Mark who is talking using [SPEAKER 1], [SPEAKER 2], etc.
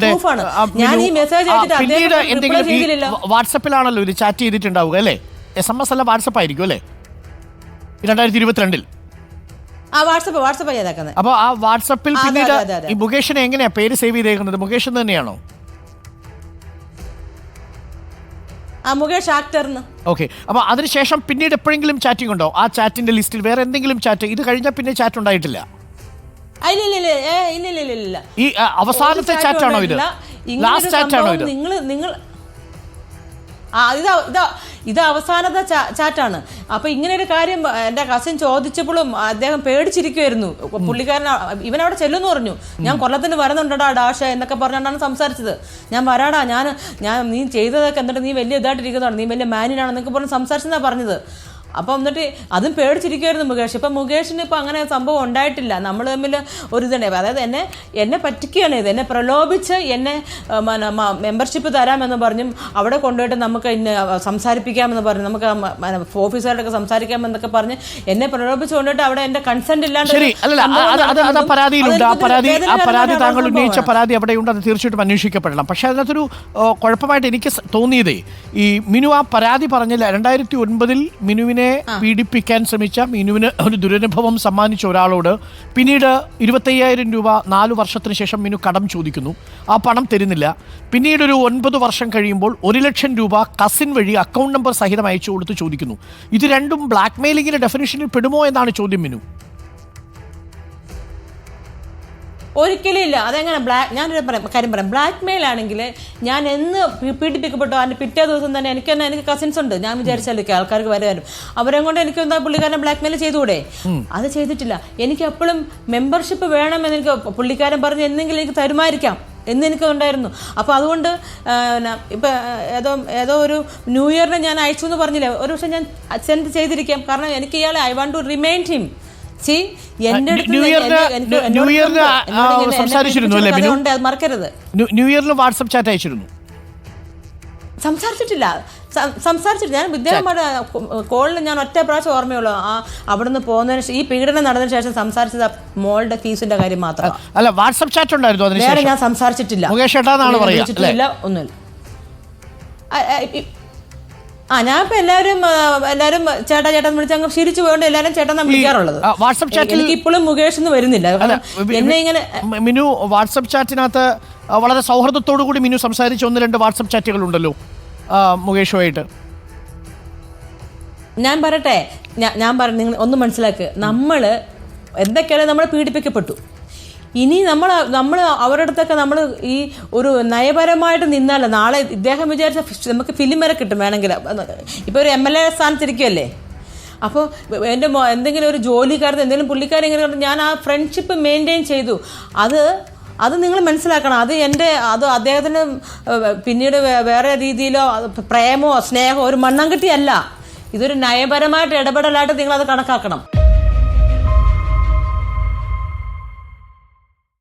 [SPEAKER 1] പ്രൂഫാണ്. ഞാൻ ഈ മെസ്സേജ്
[SPEAKER 2] പിന്നീട് എന്തെങ്കിലും വാട്സപ്പിലാണല്ലോ ഇത് ചാറ്റ് ചെയ്തിട്ടുണ്ടാവുക അല്ലേ? SMS അല്ല, വാട്സപ്പ് ആയിരിക്കും അല്ലേ 2022?
[SPEAKER 1] വാട്സപ്പ് ചെയ്തേക്കുന്നത്.
[SPEAKER 2] അപ്പൊ ആ വാട്സപ്പിൽ പിന്നീട് ഈ മുകേഷിനെ എങ്ങനെയാ പേര് സേവ് ചെയ്തേക്കുന്നത്? മുകേഷ് തന്നെയാണോ?
[SPEAKER 1] മുകേഷ് ആക്ടറിന്.
[SPEAKER 2] ഓക്കെ. അപ്പൊ അതിനുശേഷം പിന്നീട് എപ്പോഴെങ്കിലും ചാറ്റിംഗ് ഉണ്ടോ? ആ ചാറ്റിന്റെ ലിസ്റ്റിൽ വേറെ എന്തെങ്കിലും ചാറ്റ് ഇത് കഴിഞ്ഞാൽ പിന്നെ ചാറ്റ് ഉണ്ടായിട്ടില്ല?
[SPEAKER 1] ഇല്ല.
[SPEAKER 2] ഈ അവസാനത്തെ ചാറ്റാണോ ഇത്? ലാസ്റ്റ് ചാറ്റാണോ ഇത്?
[SPEAKER 1] നിങ്ങൾ ഇത് അവസാനത്തെ ചാറ്റാണ്. അപ്പൊ ഇങ്ങനെ ഒരു കാര്യം എൻ്റെ കസിൻ ചോദിച്ചപ്പോഴും അദ്ദേഹം പേടിച്ചിരിക്കുമായിരുന്നു. പുള്ളിക്കാരൻ ഇവനവിടെ ചെല്ലുമെന്ന് പറഞ്ഞു. ഞാൻ കൊല്ലത്തിന് വരുന്നുണ്ടടാ ഡാഷ എന്നൊക്കെ പറഞ്ഞുകൊണ്ടാണ് സംസാരിച്ചത്. ഞാൻ വരാടാ, ഞാൻ നീ ചെയ്തതൊക്കെ എന്നിട്ട് നീ വലിയ ഇതായിട്ടിരിക്കുന്നതാണ്, നീ വലിയ മാനിനാണെന്നൊക്കെ പറഞ്ഞ് സംസാരിച്ചെന്നാണ് പറഞ്ഞത്. അപ്പം എന്നിട്ട് അതും പേടിച്ചിരിക്കുമായിരുന്നു മുകേഷ്. ഇപ്പം മുകേഷിന് ഇപ്പം അങ്ങനെ സംഭവം ഉണ്ടായിട്ടില്ല. നമ്മൾ തമ്മിൽ ഒരു ഇതുണ്ട്. അതായത് എന്നെ പറ്റിക്കുകയാണ് ഇത്. എന്നെ പ്രലോഭിച്ച് എന്നെ മെമ്പർഷിപ്പ് തരാമെന്ന് പറഞ്ഞും അവിടെ കൊണ്ടുപോയിട്ട് നമുക്ക് ഇന്ന് സംസാരിപ്പിക്കാമെന്ന് പറഞ്ഞു, നമുക്ക് ഓഫീസറുടെയൊക്കെ സംസാരിക്കാമെന്നൊക്കെ പറഞ്ഞ് എന്നെ പ്രലോഭിച്ച് കൊണ്ടുപോയിട്ട് അവിടെ എൻ്റെ കൺസെന്റ് ഇല്ലാണ്ട്
[SPEAKER 2] പരാതി താങ്കൾ ഉന്നയിച്ച പരാതി അവിടെയുണ്ട്. അത് തീർച്ചയായിട്ടും അന്വേഷിക്കപ്പെടണം. പക്ഷെ അതിനകത്തൊരു കുഴപ്പമായിട്ട് എനിക്ക് തോന്നിയതേ, ഈ മിനു ആ പരാതി പറഞ്ഞില്ല. 2009 മിനുവിനെ പീഡിപ്പിക്കാൻ ശ്രമിച്ച, മിനുവിന് ഒരു ദുരനുഭവം സമ്മാനിച്ച ഒരാളോട് പിന്നീട് 25,000 രൂപ 4 വർഷത്തിന് ശേഷം മിനു കടം ചോദിക്കുന്നു. ആ പണം തരുന്നില്ല. പിന്നീട് ഒരു 9 വർഷം കഴിയുമ്പോൾ 1 ലക്ഷം രൂപ കസിൻ വഴി അക്കൗണ്ട് നമ്പർ സഹിതം അയച്ചു കൊടുത്ത് ചോദിക്കുന്നു. ഇത് രണ്ടും ബ്ലാക്ക് മെയിലിങ്ങിന്റെ ഡെഫിനിഷനിൽ പെടുമോ എന്നാണ് ചോദ്യം മിനു.
[SPEAKER 1] ഒരിക്കലും ഇല്ല. അതെങ്ങനെ ഞാനൊരു കാര്യം പറയാം. ബ്ലാക്ക് മെയിൽ ആണെങ്കിൽ ഞാൻ എന്ന് പീഡിപ്പിക്കപ്പെട്ടോ അതിൻ്റെ പിറ്റേ ദിവസം തന്നെ എനിക്ക് കസിൻസ് ഉണ്ട്. ഞാൻ വിചാരിച്ചാലൊക്കെ ആൾക്കാർക്ക് വരും. അവരെ കൊണ്ട് എനിക്ക് എന്താ പുള്ളിക്കാരനെ ബ്ലാക്ക് മെയിൽ ചെയ്തുകൂടെ? അത് ചെയ്തിട്ടില്ല. എനിക്ക് എപ്പോഴും മെമ്പർഷിപ്പ് വേണമെന്ന് എനിക്ക് പുള്ളിക്കാരൻ പറഞ്ഞ് എന്തെങ്കിലും എനിക്ക് തരുമായിരിക്കാം എന്നെനിക്ക് ഉണ്ടായിരുന്നു. അപ്പോൾ അതുകൊണ്ട് ഇപ്പം ഏതോ ഒരു ന്യൂ ഇയറിന് ഞാൻ അയച്ചു എന്ന് പറഞ്ഞില്ലേ, ഒരു പക്ഷേ ഞാൻ സെൻഡ് ചെയ്തിരിക്കാം. കാരണം എനിക്ക് ഇയാളെ I want to remind him.
[SPEAKER 2] New ഇയറിന് സംസാരിച്ചിരുന്നു അല്ലേ?
[SPEAKER 1] മറക്കരുത്.
[SPEAKER 2] ന്യൂ ഇയറിൽ വാട്സപ്പ് ചാറ്റ് അയച്ചിരുന്നു.
[SPEAKER 1] സംസാരിച്ചിട്ടില്ല. ഞാൻ വിദ്യാർത്ഥിയുടെ കോളിൽ ഞാൻ ഒറ്റ പ്രാവശ്യം ഓർമ്മയുള്ളൂ. അവിടുന്ന് പോകുന്നതിന് ഈ പീഡനം നടന്നതിന് ശേഷം സംസാരിച്ചത് മോളുടെ ഫീസിന്റെ കാര്യം മാത്രം.
[SPEAKER 2] അല്ല, വാട്സപ്പ് ചാറ്റ് ഉണ്ടായിരുന്നു.
[SPEAKER 1] വേറെ ഞാൻ സംസാരിച്ചിട്ടില്ല. ഒന്നുമില്ല. ഞാനിപ്പോ എല്ലാവരും ചേട്ടാ വിളിച്ച് അങ്ങ് ശീലിച്ചു പോയോണ്ട് എല്ലാവരും ചേട്ടൻ വിളിക്കാറുള്ളത്.
[SPEAKER 2] വാട്സപ്പ് ചാറ്റിൽ
[SPEAKER 1] എനിക്ക് ഇപ്പോഴും മുകേഷ് എന്ന് വരുന്നില്ല. എന്നെ ഇങ്ങനെ
[SPEAKER 2] മിനു വാട്സപ്പ് ചാറ്റിനകത്ത് വളരെ സൗഹൃദത്തോടു കൂടി മിനു സംസാരിച്ച 1-2 വാട്സപ്പ് ചാറ്റുകൾ ഉണ്ടല്ലോ മുകേഷുമായിട്ട്.
[SPEAKER 1] ഞാൻ പറയട്ടെ, നിങ്ങൾ ഒന്ന് മനസ്സിലാക്ക്. നമ്മൾ എന്തൊക്കെയാലും നമ്മൾ പീഡിപ്പിക്കപ്പെട്ടു. ഇനി നമ്മൾ അവരുടെ അടുത്തൊക്കെ നമ്മൾ ഈ ഒരു നയപരമായിട്ട് നിന്നാൽ നാളെ ഇദ്ദേഹം വിചാരിച്ച നമുക്ക് ഫിലിം വരെ കിട്ടും വേണമെങ്കിൽ. ഇപ്പോൾ ഒരു MLA സ്ഥാനത്തിരിക്കുകയല്ലേ. അപ്പോൾ എൻ്റെ എന്തെങ്കിലും ഒരു ജോലിക്കാരത്ത് എന്തെങ്കിലും പുള്ളിക്കാരൻ ഇങ്ങനെ ഞാൻ ആ ഫ്രണ്ട്ഷിപ്പ് മെയിൻറ്റെയിൻ ചെയ്തു. അത് നിങ്ങൾ മനസ്സിലാക്കണം. അത് അദ്ദേഹത്തിന് പിന്നീട് വേറെ രീതിയിലോ പ്രേമോ സ്നേഹമോ ഒരു മണ്ണാങ്കട്ടിയല്ല. ഇതൊരു നയപരമായിട്ട് ഇടപെടലായിട്ട് നിങ്ങളത് കണക്കാക്കണം.